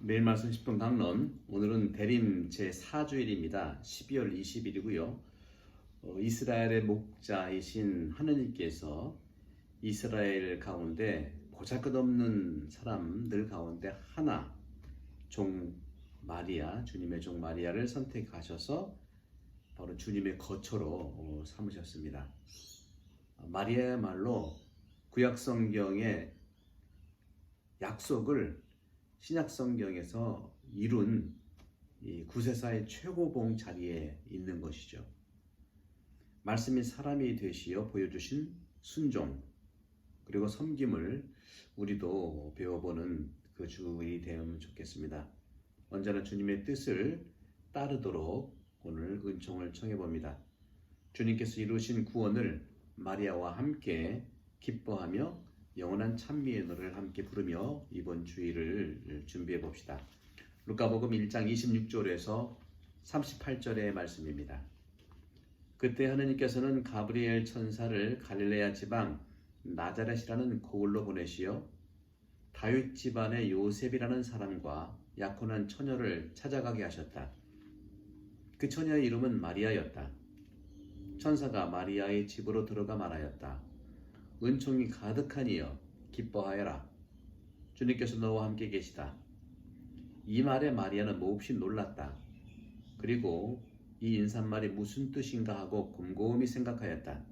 매일 말씀 10분 강론. 오늘은 대림 제4주일입니다. 12월 20일이고요. 이스라엘의 목자이신 하느님께서 이스라엘 가운데 보잘것없는 사람들 가운데 하나, 종 마리아, 주님의 종 마리아를 선택하셔서 바로 주님의 거처로 삼으셨습니다. 마리아야말로 구약성경의 약속을 신약성경에서 이룬 이 구세사의 최고봉 자리에 있는 것이죠. 말씀이 사람이 되시어 보여주신 순종 그리고 섬김을 우리도 배워보는 그 주일이 되면 좋겠습니다. 언제나 주님의 뜻을 따르도록 오늘 은총을 청해봅니다. 주님께서 이루신 구원을 마리아와 함께 기뻐하며 영원한 찬미의 노래를 함께 부르며 이번 주일을 준비해 봅시다. 루카복음 1장 26절에서 38절의 말씀입니다. 그때 하느님께서는 가브리엘 천사를 갈릴레아 지방 나자렛이라는 고을로 보내시어 다윗 집안의 요셉이라는 사람과 약혼한 처녀를 찾아가게 하셨다. 그 처녀의 이름은 마리아였다. 천사가 마리아의 집으로 들어가 말하였다. 은총이 가득하니여 기뻐하여라. 주님께서 너와 함께 계시다. 이 말에 마리아는 몹시 놀랐다. 그리고 이 인사말이 무슨 뜻인가 하고 곰곰이 생각하였다.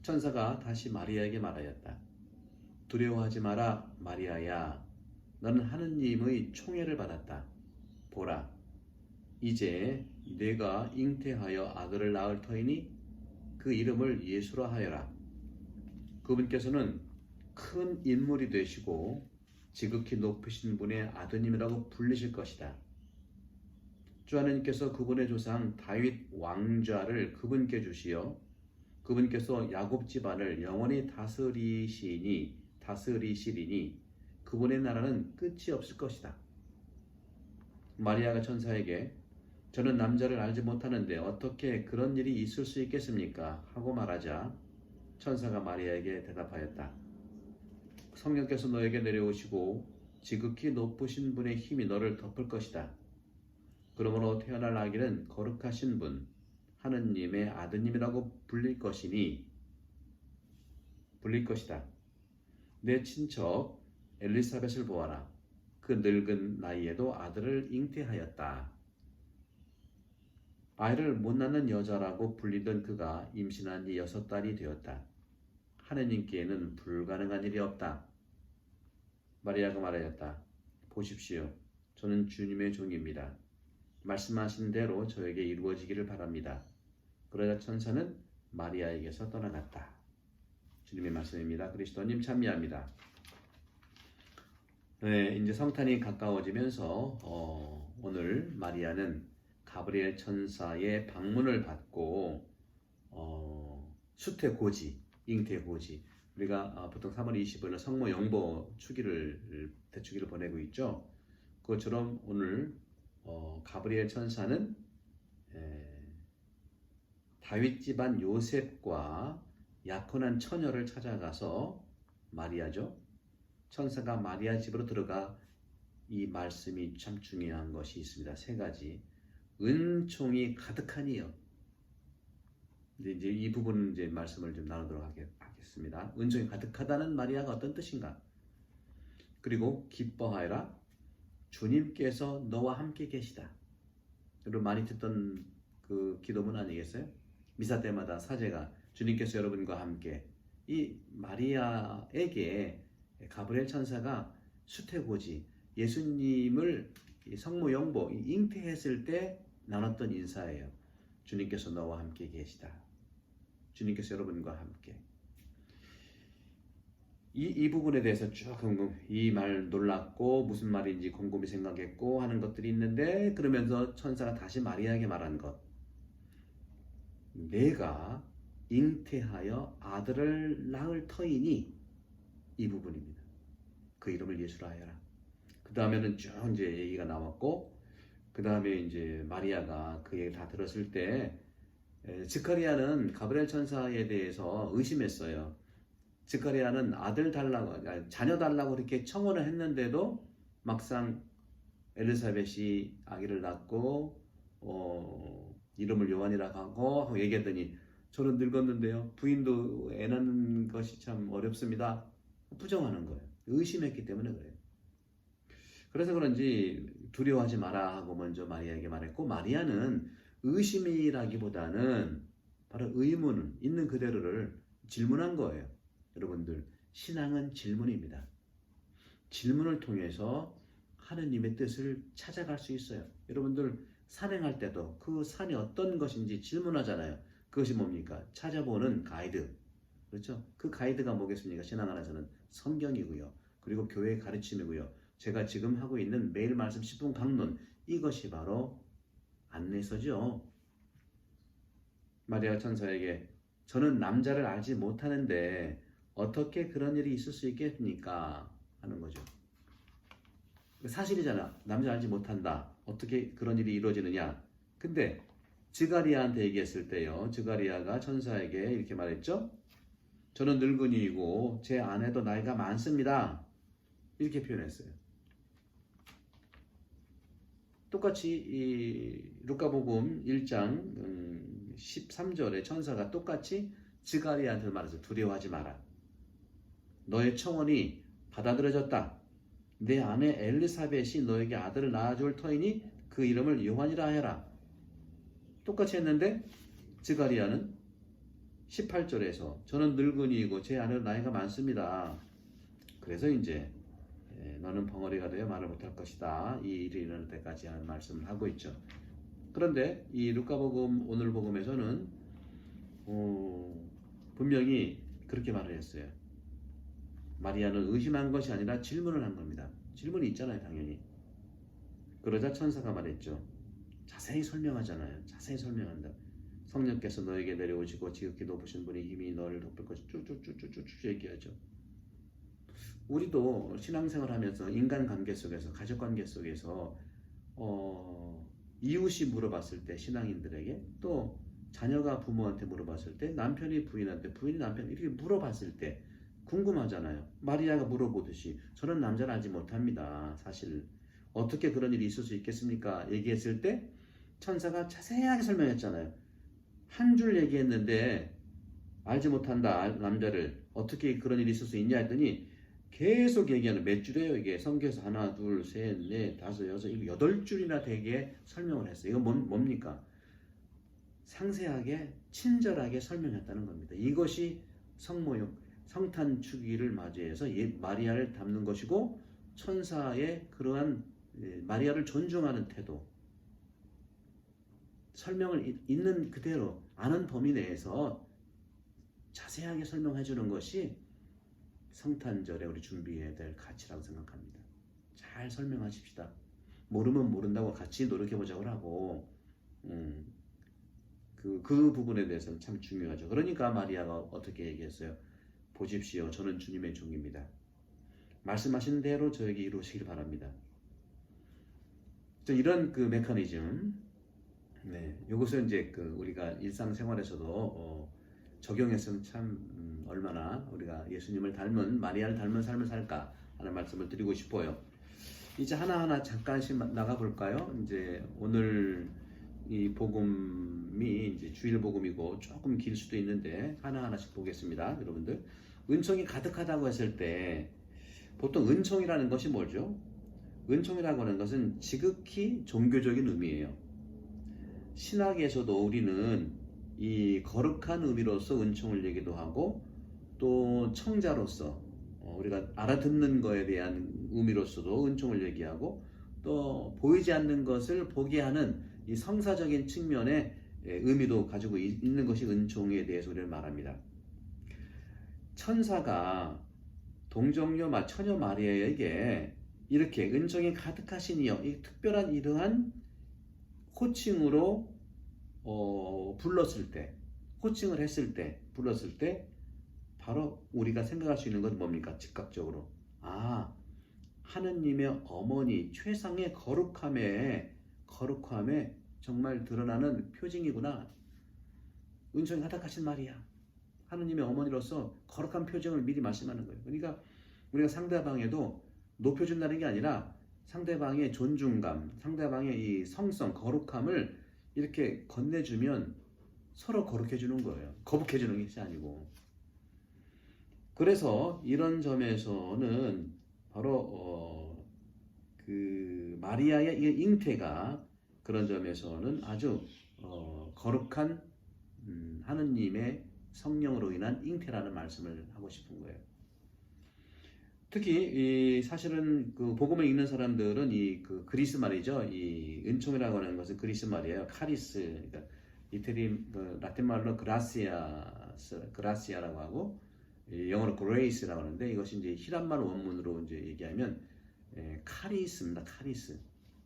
천사가 다시 마리아에게 말하였다. 두려워하지 마라, 마리아야. 너는 하느님의 총애를 받았다. 보라, 이제 네가 잉태하여 아들을 낳을 터이니 그 이름을 예수라 하여라. 그분께서는 큰 인물이 되시고 지극히 높으신 분의 아드님이라고 불리실 것이다. 주 하나님께서 그분의 조상 다윗 왕좌를 그분께 주시어 그분께서 야곱 집안을 영원히 다스리시리니 그분의 나라는 끝이 없을 것이다. 마리아가 천사에게 저는 남자를 알지 못하는데 어떻게 그런 일이 있을 수 있겠습니까? 하고 말하자 천사가 마리아에게 대답하였다. 성령께서 너에게 내려오시고 지극히 높으신 분의 힘이 너를 덮을 것이다. 그러므로 태어날 아기는 거룩하신 분, 하느님의 아드님이라고 불릴 것이다. 내 친척 엘리사벳을 보아라. 그 늙은 나이에도 아들을 잉태하였다. 아이를 못 낳는 여자라고 불리던 그가 임신한 지 6달이 되었다. 하느님께는 불가능한 일이 없다. 마리아가 말하였다. 보십시오. 저는 주님의 종입니다. 말씀하신 대로 저에게 이루어지기를 바랍니다. 그러자 천사는 마리아에게서 떠나갔다. 주님의 말씀입니다. 그리스도님 찬미합니다. 네, 이제 성탄이 가까워지면서 오늘 마리아는 가브리엘 천사의 방문을 받고 수태고지, 잉태고지. 우리가 보통 3월 25일 성모 영보 대축일을 보내고 있죠. 그것처럼 오늘 가브리엘 천사는 다윗 집안 요셉과 약혼한 처녀를 찾아가서 마리아죠. 천사가 마리아 집으로 들어가 이 말씀이 참 중요한 것이 있습니다. 3가지. 은총이 가득하니요. 이제 이 부분 이제 말씀을 좀 나누도록 하겠습니다. 은총이 가득하다는 마리아가 어떤 뜻인가? 그리고 기뻐하여라. 주님께서 너와 함께 계시다. 여러분 많이 듣던 그 기도문 아니겠어요? 미사 때마다 사제가 주님께서 여러분과 함께. 이 마리아에게 가브리엘 천사가 수태고지 예수님을 성모 영보 잉태했을 때 나눴던 인사예요. 주님께서 너와 함께 계시다. 주님께서 여러분과 함께. 이 부분에 대해서 쭉 이 말 놀랐고 무슨 말인지 곰곰이 생각했고 하는 것들이 있는데 그러면서 천사가 다시 마리아에게 말한 것. 내가 잉태하여 아들을 낳을 터이니 이 부분입니다. 그 이름을 예수라 하여라. 그 다음에는 쭉 이제 얘기가 나왔고 그 다음에 이제 마리아가 그 얘기 다 들었을 때 스가랴는 가브리엘 천사에 대해서 의심했어요. 스가랴는 아들 달라고, 자녀 달라고 이렇게 청원을 했는데도 막상 엘리사벳이 아기를 낳고 이름을 요한이라고 하고 얘기했더니 저는 늙었는데요. 부인도 애 낳는 것이 참 어렵습니다. 부정하는 거예요. 의심했기 때문에 그래요. 그래서 그런지 두려워하지 마라 하고 먼저 마리아에게 말했고, 마리아는 의심이라기보다는 바로 의문, 있는 그대로를 질문한 거예요. 여러분들, 신앙은 질문입니다. 질문을 통해서 하느님의 뜻을 찾아갈 수 있어요. 여러분들 산행할 때도 그 산이 어떤 것인지 질문하잖아요. 그것이 뭡니까? 찾아보는 가이드. 그렇죠? 그 가이드가 뭐겠습니까? 신앙 안에서는 성경이고요. 그리고 교회의 가르침이고요. 제가 지금 하고 있는 매일 말씀 10분 강론, 이것이 바로 안내서죠. 마리아 천사에게 저는 남자를 알지 못하는데 어떻게 그런 일이 있을 수 있겠습니까? 하는 거죠. 사실이잖아. 남자 알지 못한다. 어떻게 그런 일이 이루어지느냐? 근데 스가랴한테 얘기했을 때요. 스가랴가 천사에게 이렇게 말했죠. 저는 늙은이이고 제 아내도 나이가 많습니다. 이렇게 표현했어요. 똑같이 이 루카복음 1장 13절에 천사가 똑같이 스가랴한테 말해서 두려워하지 마라. 너의 청혼이 받아들여졌다. 내 아내 엘리사벳이 너에게 아들을 낳아줄 터이니 그 이름을 요한이라 하여라. 똑같이 했는데 스가랴는 18절에서 저는 늙은이이고 제 아내는 나이가 많습니다. 그래서 이제 너는 벙어리가 되어 말을 못할 것이다. 이 일이 일어날 때까지 하는 말씀을 하고 있죠. 그런데 이 루카복음 오늘 복음에서는 분명히 그렇게 말을 했어요. 마리아는 의심한 것이 아니라 질문을 한 겁니다. 질문이 있잖아요, 당연히. 그러자 천사가 말했죠. 자세히 설명하잖아요. 자세히 설명한다. 성령께서 너에게 내려오시고 지극히 높으신 분이 힘이 너를 덮을 것이 쭉쭉쭉쭉쭉 얘기하죠. 우리도 신앙생활 하면서 인간관계 속에서, 가족관계 속에서 이웃이 물어봤을 때 신앙인들에게, 또 자녀가 부모한테 물어봤을 때, 남편이 부인한테, 부인이 남편한테 이렇게 물어봤을 때 궁금하잖아요. 마리아가 물어보듯이 저는 남자를 알지 못합니다. 사실 어떻게 그런 일이 있을 수 있겠습니까? 얘기했을 때 천사가 자세하게 설명했잖아요. 한 줄 얘기했는데 알지 못한다 남자를 어떻게 그런 일이 있을 수 있냐 했더니 계속 얘기하는 몇 줄이에요 이게. 성경에서 하나 둘 셋 넷 다섯 여섯 이거 8줄이나 되게 설명을 했어요. 이건 뭡니까? 상세하게 친절하게 설명했다는 겁니다. 이것이 성모역 성탄 주기를 맞이해서 마리아를 담는 것이고, 천사의 그러한 마리아를 존중하는 태도, 설명을 있는 그대로 아는 범위 내에서 자세하게 설명해 주는 것이 성탄절에 우리 준비해야 될 가치라고 생각합니다. 잘 설명하십시다. 모르면 모른다고 같이 노력해 보자고 하고 그 부분에 대해서는 참 중요하죠. 그러니까 마리아가 어떻게 얘기했어요? 보십시오. 저는 주님의 종입니다. 말씀하신 대로 저에게 이루어지길 바랍니다. 이런 그 메커니즘, 이것은 이제 그 우리가 일상생활에서도 적용해서는 참 얼마나 우리가 예수님을 닮은, 마리아를 닮은 삶을 살까 하는 말씀을 드리고 싶어요. 이제 하나하나 잠깐씩 나가 볼까요? 이제 오늘 이 복음이 이제 주일 복음이고 조금 길 수도 있는데 하나하나씩 보겠습니다. 여러분들, 은총이 가득하다고 했을 때 보통 은총이라는 것이 뭐죠? 은총이라고 하는 것은 지극히 종교적인 의미예요. 신학에서도 우리는 이 거룩한 의미로서 은총을 얘기도 하고, 또 청자로서 우리가 알아듣는 것에 대한 의미로서도 은총을 얘기하고, 또 보이지 않는 것을 보게 하는 이 성사적인 측면의 의미도 가지고 있는 것이 은총에 대해서 우리는 말합니다. 천사가 동정녀 처녀 마리아에게 이렇게 은총이 가득하신 이여, 이 특별한 이러한 호칭으로 불렀을 때, 호칭을 했을 때, 불렀을 때 바로 우리가 생각할 수 있는 건 뭡니까? 즉각적으로 하느님의 어머니, 최상의 거룩함에 정말 드러나는 표징이구나. 은총이 가득하신 마리아, 하느님의 어머니로서 거룩한 표징을 미리 말씀하는 거예요. 그러니까 우리가 상대방에도 높여준다는 게 아니라 상대방의 존중감, 상대방의 이 성성, 거룩함을 이렇게 건네주면 서로 거룩해주는 거예요. 거북해주는 것이 아니고. 그래서 이런 점에서는 바로 그 마리아의 이 잉태가 그런 점에서는 아주 거룩한 하느님의 성령으로 인한 잉태라는 말씀을 하고 싶은 거예요. 특히 사실은 그 복음을 읽는 사람들은 이 그 그리스 말이죠. 이 은총이라고 하는 것은 그리스 말이에요. 카리스. 그러니까 이태리 그 라틴 말로 그라시아라고 하고 영어로 grace라고 하는데 이것이 이제 히란말 원문으로 이제 얘기하면 카리스입니다. 카리스.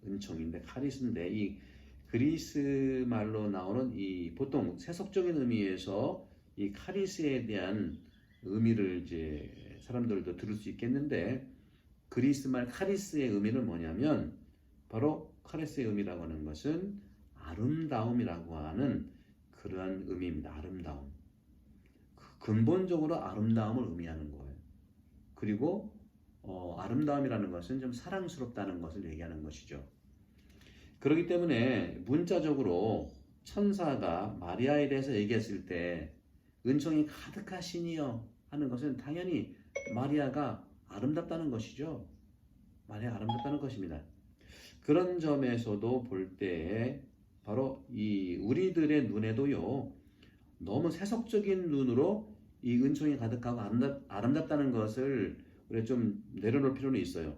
은총인데 카리스인데 이 그리스 말로 나오는 이 보통 세속적인 의미에서 이 카리스에 대한 의미를 이제 사람들도 들을 수 있겠는데 그리스 말 카리스의 의미는 뭐냐면 바로 카리스의 의미라고 하는 것은 아름다움이라고 하는 그러한 의미입니다. 아름다움. 근본적으로 아름다움을 의미하는 거예요. 그리고 아름다움이라는 것은 좀 사랑스럽다는 것을 얘기하는 것이죠. 그렇기 때문에 문자적으로 천사가 마리아에 대해서 얘기했을 때 은총이 가득하시니요 하는 것은 당연히 마리아가 아름답다는 것이죠. 마리아가 아름답다는 것입니다. 그런 점에서도 볼 때 바로 이 우리들의 눈에도요 너무 세속적인 눈으로 이 은총이 가득하고 아름답다는 것을 우리가 좀 내려놓을 필요는 있어요.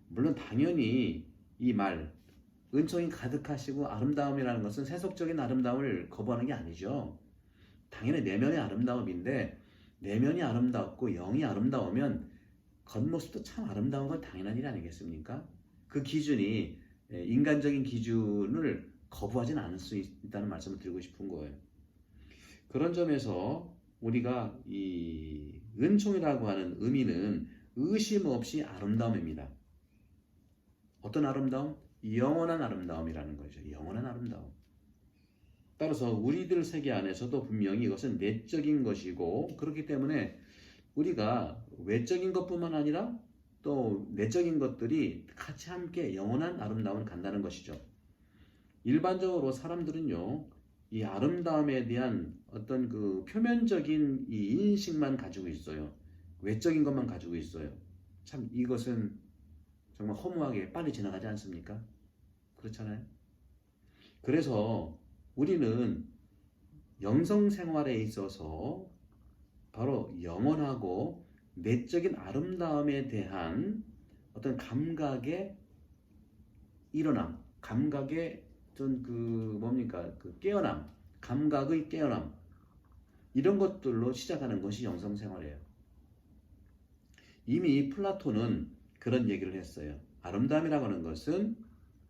물론 당연히 이 말 은총이 가득하시고 아름다움이라는 것은 세속적인 아름다움을 거부하는 게 아니죠. 당연히 내면의 아름다움인데 내면이 아름답고 영이 아름다우면 겉모습도 참 아름다운 건 당연한 일 아니겠습니까? 그 기준이 인간적인 기준을 거부하지는 않을 수 있다는 말씀을 드리고 싶은 거예요. 그런 점에서 우리가 이 은총이라고 하는 의미는 의심 없이 아름다움입니다. 어떤 아름다움? 영원한 아름다움이라는 거죠. 영원한 아름다움. 따라서 우리들 세계 안에서도 분명히 이것은 내적인 것이고 그렇기 때문에 우리가 외적인 것뿐만 아니라 또 내적인 것들이 같이 함께 영원한 아름다움을 간다는 것이죠. 일반적으로 사람들은요, 이 아름다움에 대한 어떤 그 표면적인 이 인식만 가지고 있어요. 외적인 것만 가지고 있어요. 참 이것은 정말 허무하게 빨리 지나가지 않습니까? 그렇잖아요. 그래서 우리는 영성 생활에 있어서 바로 영원하고 내적인 아름다움에 대한 어떤 감각의 일어남, 감각의 어떤 그 뭡니까? 그 깨어남, 감각의 깨어남 이런 것들로 시작하는 것이 영성 생활이에요. 이미 플라톤은 그런 얘기를 했어요. 아름다움이라고 하는 것은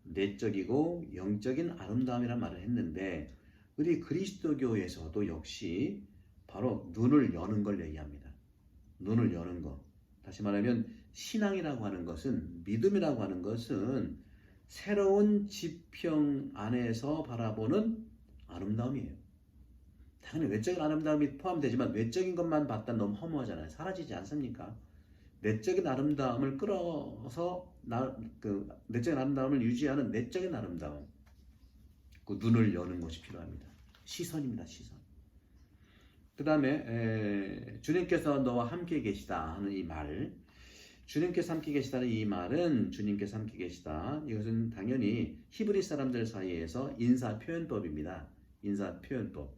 내적이고 영적인 아름다움이란 말을 했는데 우리 그리스도교에서도 역시 바로 눈을 여는 걸 얘기합니다. 눈을 여는 거. 다시 말하면 신앙이라고 하는 것은 믿음이라고 하는 것은 새로운 지평 안에서 바라보는 아름다움이에요. 당연히 외적인 아름다움이 포함되지만 외적인 것만 봤다 너무 허무하잖아요. 사라지지 않습니까? 내적인 아름다움을 끌어서 내적인 아름다움을 유지하는 내적인 아름다움. 그 눈을 여는 것이 필요합니다. 시선입니다. 시선. 그 다음에 주님께서 너와 함께 계시다 하는 이 말, 주님께서 함께 계시다는 이 말은 주님께서 함께 계시다. 이것은 당연히 히브리 사람들 사이에서 인사 표현법입니다. 인사 표현법.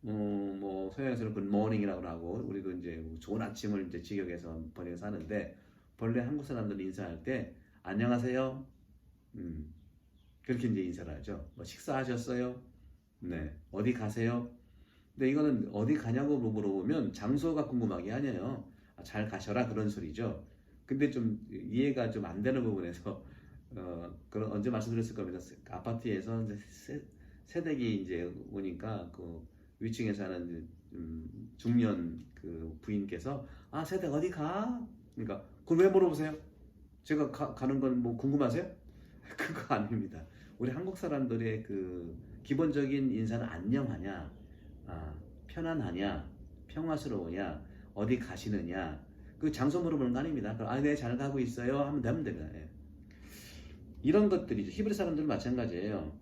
뭐 서양에서는 굿모닝이라고 하고 우리도 이제 좋은 아침을 이제 직역해서 번역해서 하는데 본래 한국 사람들 인사할 때 안녕하세요. 그렇게 이제 인사를 하죠. 뭐 식사하셨어요? 네. 어디 가세요? 근데 이거는 어디 가냐고 물어보면 장소가 궁금하게 아니에요. 잘 가셔라 그런 소리죠. 근데 좀 이해가 좀 안 되는 부분에서 그런 언제 말씀드렸을 겁니다. 아파트에서 이제 새댁이 이제 오니까 그 위층에 사는 중년 그 부인께서 새댁 어디 가? 그러니까 그걸 왜 물어보세요? 제가 가는 건 뭐 궁금하세요? 그거 아닙니다. 우리 한국 사람들의 그 기본적인 인사는 안녕하냐, 편안하냐, 평화스러우냐, 어디 가시느냐, 그 장소 물어보는 거 아닙니다. 네, 잘 가고 있어요 하면 되면 됩니다. 예. 이런 것들이죠. 히브리 사람들은 마찬가지예요.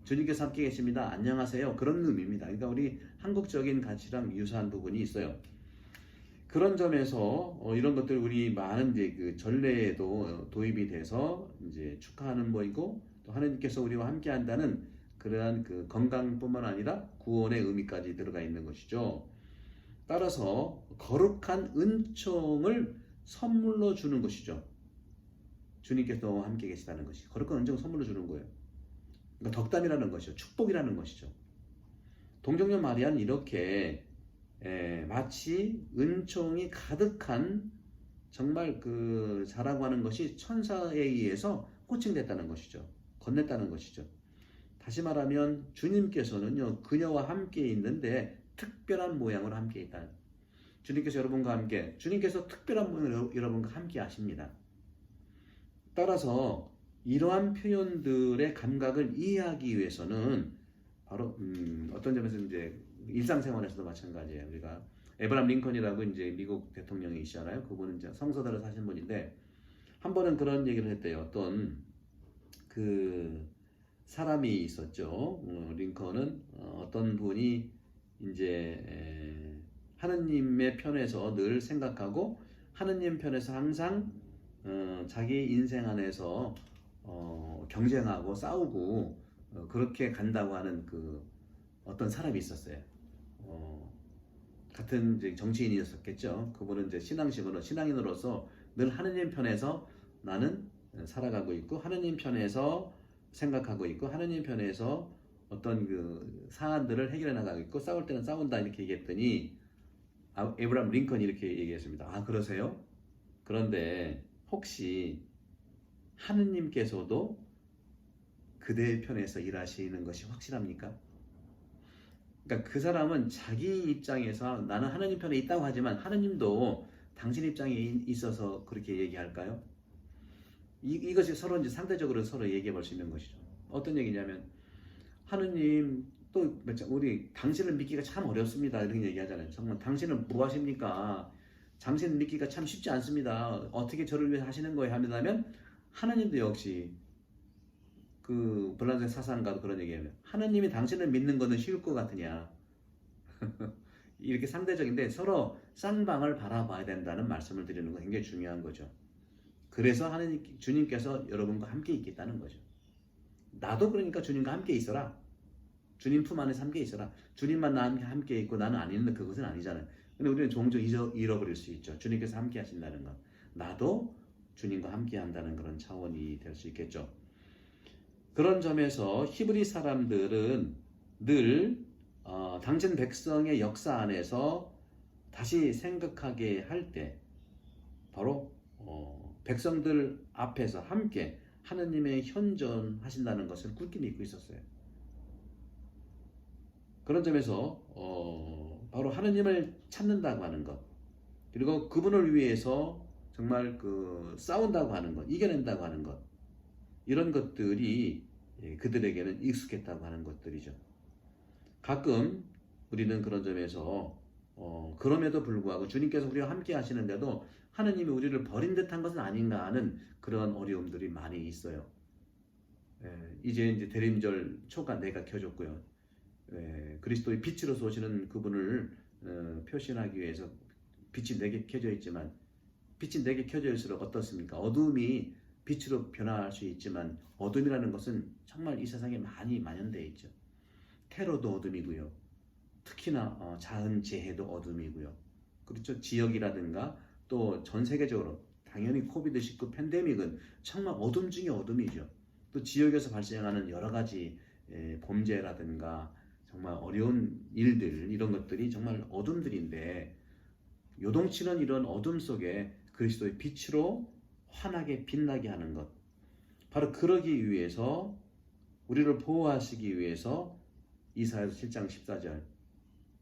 주님께서 함께 계십니다. 안녕하세요. 그런 의미입니다. 그러니까 우리 한국적인 가치랑 유사한 부분이 있어요. 그런 점에서 이런 것들 우리 많은 이제 그 전례에도 도입이 돼서 이제 축하하는 뭐이고 또 하나님께서 우리와 함께한다는 그러한 그 건강뿐만 아니라 구원의 의미까지 들어가 있는 것이죠. 따라서 거룩한 은총을 선물로 주는 것이죠. 주님께서 너와 함께 계시다는 것이 거룩한 은총을 선물로 주는 거예요. 그러니까 덕담이라는 것이죠. 축복이라는 것이죠. 동정녀 마리아는 이렇게 마치 은총이 가득한 정말 그 자라고 하는 것이 천사에 의해서 호칭됐다는 것이죠. 건넸다는 것이죠. 다시 말하면 주님께서는요 그녀와 함께 있는데 특별한 모양으로 함께 있다. 주님께서 여러분과 함께, 주님께서 특별한 모양으로 여러분과 함께 하십니다. 따라서 이러한 표현들의 감각을 이해하기 위해서는 바로 어떤 점에서 이제 일상생활에서도 마찬가지예요. 우리가 에브라함 링컨이라고 이제 미국 대통령이시잖아요. 그분은 이제 성서대로 사신 분인데 한 번은 그런 얘기를 했대요. 어떤 그 사람이 있었죠. 링컨은 어떤 분이 이제 하느님의 편에서 늘 생각하고 하느님 편에서 항상 자기 인생 안에서 경쟁하고 싸우고 그렇게 간다고 하는 그 어떤 사람이 있었어요. 같은 이제 정치인이었겠죠. 그분은 이제 신앙인으로서 늘 하느님 편에서 나는 살아가고 있고 하느님 편에서 생각하고 있고 하느님 편에서 어떤 그 사안들을 해결해 나가고 있고 싸울 때는 싸운다 이렇게 얘기했더니 에브라함 링컨이 이렇게 얘기했습니다. 아 그러세요? 그런데 혹시 하느님께서도 그대의 편에서 일하시는 것이 확실합니까? 그러니까 그 사람은 자기 입장에서 나는 하느님 편에 있다고 하지만 하느님도 당신 입장에 있어서 그렇게 얘기할까요? 이것이 서로 이제 상대적으로 서로 얘기해 볼 수 있는 것이죠. 어떤 얘기냐면 하느님 또 우리 당신을 믿기가 참 어렵습니다 이런 얘기하잖아요. 정말 당신은 뭐 하십니까? 당신을 믿기가 참 쉽지 않습니다. 어떻게 저를 위해 하시는 거예요? 하면 하나님도 역시 그 불란색 사상가도 그런 얘기해요. 하나님이 당신을 믿는 거는 쉬울 것 같으냐? 이렇게 상대적인데 서로 쌍방을 바라봐야 된다는 말씀을 드리는 거 굉장히 중요한 거죠. 그래서 하나님 주님께서 여러분과 함께 있겠다는 거죠. 나도 그러니까 주님과 함께 있어라. 주님 품 안에서 함께 있어라. 주님만 나와 함께 있고 나는 안 있는데 그것은 아니잖아요. 근데 우리는 종종 잃어버릴 수 있죠. 주님께서 함께 하신다는 것. 나도 주님과 함께 한다는 그런 차원이 될 수 있겠죠. 그런 점에서 히브리 사람들은 늘 당신 백성의 역사 안에서 다시 생각하게 할 때 바로 백성들 앞에서 함께 하느님의 현존하신다는 것을 굳게 믿고 있었어요. 그런 점에서 바로 하느님을 찾는다고 하는 것 그리고 그분을 위해서 정말 그 싸운다고 하는 것 이겨낸다고 하는 것 이런 것들이 그들에게는 익숙했다고 하는 것들이죠. 가끔 우리는 그런 점에서 그럼에도 불구하고 주님께서 우리와 함께 하시는데도 하느님이 우리를 버린 듯한 것은 아닌가 하는 그런 어려움들이 많이 있어요. 이제 대림절 초가 내가 켜줬고요. 그리스도의 빛으로서 오시는 그분을 표시하기 위해서 빛이 내게 켜져 있지만 빛이 내게 켜져 있을수록 어떻습니까? 어둠이 빛으로 변화할 수 있지만 어둠이라는 것은 정말 이 세상에 많이 만연되어 있죠. 테러도 어둠이고요. 특히나 자은 재해도 어둠이고요. 그렇죠. 지역이라든가 또 전 세계적으로 당연히 코비드19 팬데믹은 정말 어둠 중에 어둠이죠. 또 지역에서 발생하는 여러 가지 범죄라든가 정말 어려운 일들 이런 것들이 정말 어둠들인데 요동치는 이런 어둠 속에 그리스도의 빛으로 환하게 빛나게 하는 것 바로 그러기 위해서 우리를 보호하시기 위해서 이사야서 7장 14절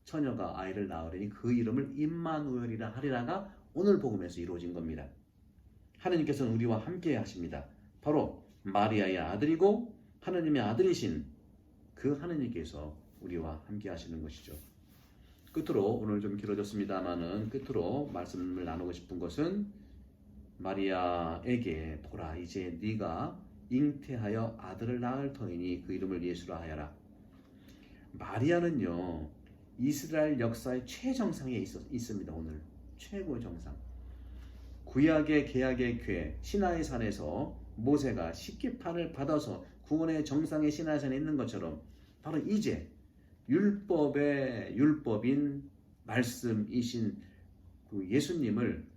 처녀가 아이를 낳으리니 그 이름을 임마누엘이라 하리라가 오늘 복음에서 이루어진 겁니다. 하느님께서는 우리와 함께 하십니다. 바로 마리아의 아들이고 하느님의 아들이신 그 하느님께서 우리와 함께 하시는 것이죠. 끝으로 오늘 좀 길어졌습니다만은 끝으로 말씀을 나누고 싶은 것은 마리아에게 보라 이제 네가 잉태하여 아들을 낳을 터이니 그 이름을 예수라 하여라. 마리아는요 이스라엘 역사의 최정상에 있습니다. 오늘 최고의 정상. 구약의 계약의 궤 시나이 산에서 모세가 십계판을 받아서 구원의 정상의 시나이 산에 있는 것처럼 바로 이제 율법의 율법인 말씀이신 그 예수님을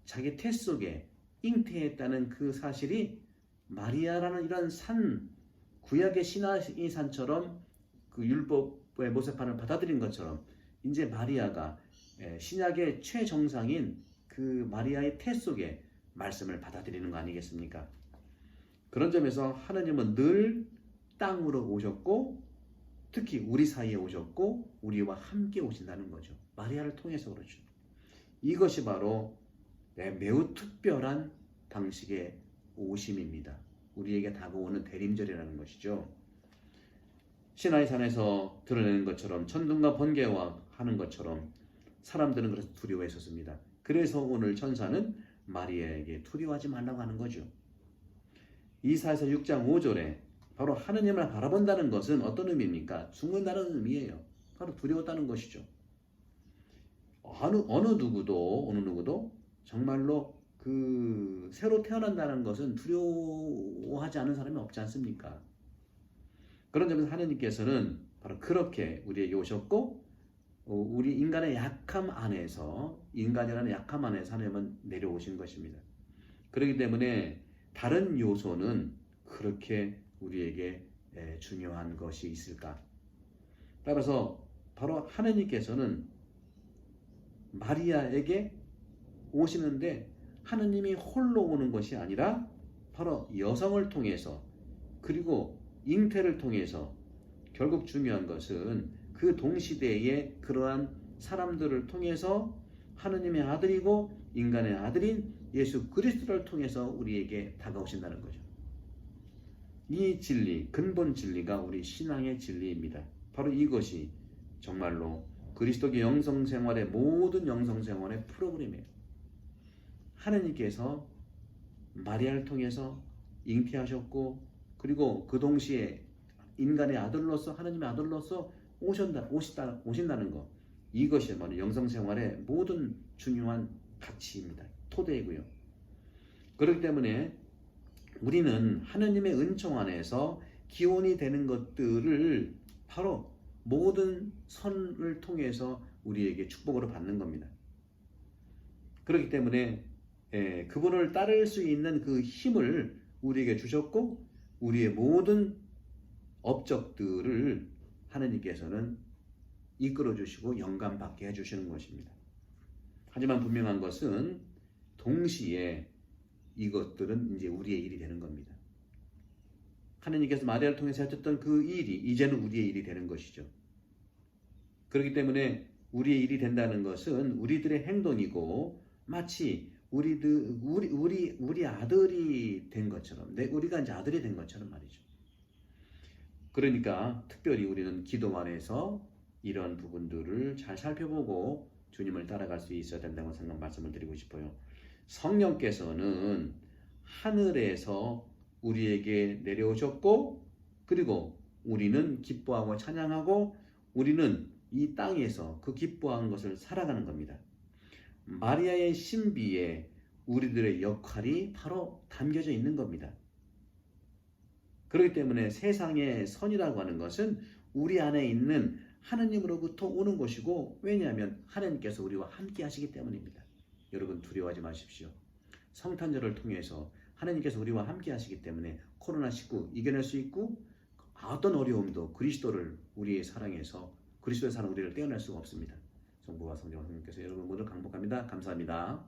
자기 태 속에 잉태했다는 그 사실이 마리아라는 이런 산 구약의 시나이 산처럼 그 율법의 모세판을 받아들인 것처럼 이제 마리아가 신약의 최정상인 그 마리아의 태 속에 말씀을 받아들이는 거 아니겠습니까? 그런 점에서 하나님은 늘 땅으로 오셨고 특히 우리 사이에 오셨고 우리와 함께 오신다는 거죠. 마리아를 통해서 그렇죠. 이것이 바로 매우 특별한 방식의 오심입니다. 우리에게 다가오는 대림절이라는 것이죠. 시나이산에서 드러내는 것처럼 천둥과 번개와 하는 것처럼 사람들은 그래서 두려워했었습니다. 그래서 오늘 천사는 마리아에게 두려워하지 말라고 하는 거죠. 이사야서 6장 5절에 바로 하느님을 바라본다는 것은 어떤 의미입니까? 죽는다는 의미예요. 바로 두려웠다는 것이죠. 어느 누구도 정말로 그 새로 태어난다는 것은 두려워하지 않은 사람이 없지 않습니까? 그런 점에서 하느님께서는 바로 그렇게 우리에게 오셨고 우리 인간의 약함 안에서 인간이라는 약함 안에서 하나님은 내려오신 것입니다. 그렇기 때문에 다른 요소는 그렇게 우리에게 중요한 것이 있을까? 따라서 바로 하느님께서는 마리아에게 오시는데 하느님이 홀로 오는 것이 아니라 바로 여성을 통해서 그리고 잉태를 통해서 결국 중요한 것은 그 동시대의 그러한 사람들을 통해서 하느님의 아들이고 인간의 아들인 예수 그리스도를 통해서 우리에게 다가오신다는 거죠. 이 진리, 근본 진리가 우리 신앙의 진리입니다. 바로 이것이 정말로 그리스도의 영성생활의 모든 영성생활의 프로그램이에요. 하느님께서 마리아를 통해서 잉태하셨고 그리고 그 동시에 인간의 아들로서 하느님의 아들로서 오신다는 것, 이것이 바로 영성생활의 모든 중요한 가치입니다. 토대이고요. 그렇기 때문에 우리는 하느님의 은총 안에서 기원이 되는 것들을 바로 모든 선을 통해서 우리에게 축복으로 받는 겁니다. 그렇기 때문에 그분을 따를 수 있는 그 힘을 우리에게 주셨고 우리의 모든 업적들을 하느님께서는 이끌어 주시고 영감받게 해주시는 것입니다. 하지만 분명한 것은 동시에 이것들은 이제 우리의 일이 되는 겁니다. 하느님께서 마리아를 통해서 하셨던 그 일이 이제는 우리의 일이 되는 것이죠. 그렇기 때문에 우리의 일이 된다는 것은 우리들의 행동이고 마치 우리 아들이 된 것처럼 우리가 이제 아들이 된 것처럼 말이죠. 그러니까 특별히 우리는 기도 안에서 이런 부분들을 잘 살펴보고 주님을 따라갈 수 있어야 된다고 생각 말씀을 드리고 싶어요. 성령께서는 하늘에서 우리에게 내려오셨고 그리고 우리는 기뻐하고 찬양하고 우리는 이 땅에서 그 기뻐하는 것을 살아가는 겁니다. 마리아의 신비에 우리들의 역할이 바로 담겨져 있는 겁니다. 그렇기 때문에 세상의 선이라고 하는 것은 우리 안에 있는 하느님으로부터 오는 것이고 왜냐하면 하느님께서 우리와 함께 하시기 때문입니다. 여러분 두려워하지 마십시오. 성탄절을 통해서 하느님께서 우리와 함께 하시기 때문에 코로나19 이겨낼 수 있고 어떤 어려움도 그리스도를 우리의 사랑해서 그리스도의 사랑 우리를 떼어낼 수가 없습니다. 성부와 성령과 성령께서 여러분 모두 강복합니다. 감사합니다.